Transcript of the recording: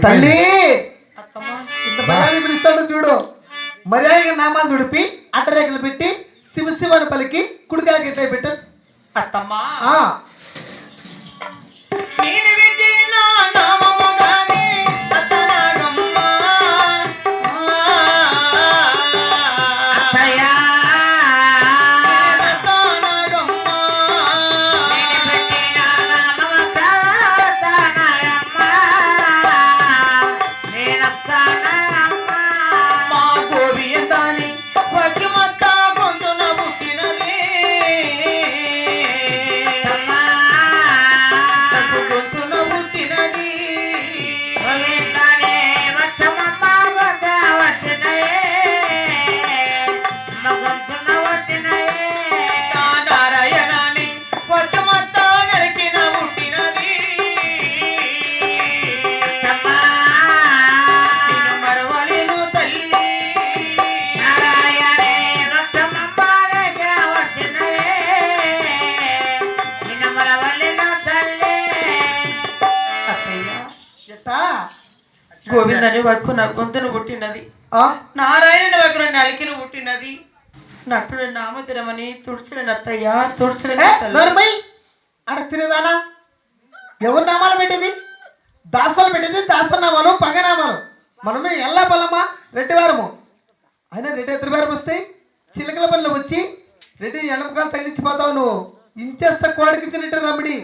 తల్లి ఇంత మర్యాద పిలుస్తాడు చూడు. మర్యాదగా నామాలు దుడిపి అట్టరేఖలు పెట్టి శివ శివని పలికి కుడికాయకి ఎట్లా పెట్టు అత్తమ్మా. గోవిందని వక్కు నా గొంతును పుట్టినది, నారాయణ వగ్గు నలికిని పుట్టినది, నటుడు నామతిరమని తుడుచుని నత్తయ్య తుడుచుని అడ తినేదానా ఎవరు నామాలు పెట్టింది? దాసాలు పెట్టింది దాసనామాలు పగనామాలు. మనమే ఎల్లా పల్లమ్మా రెడ్డివారము. అయినా రెడ్డి ఎత్తువారం వస్తే చిలకల పనులు వచ్చి రెడ్డి ఎండపకాలు తగిలించిపోతావు నువ్వు. ఇంచేస్తా కోడికిచ్చినట్టు రమ్మిడి.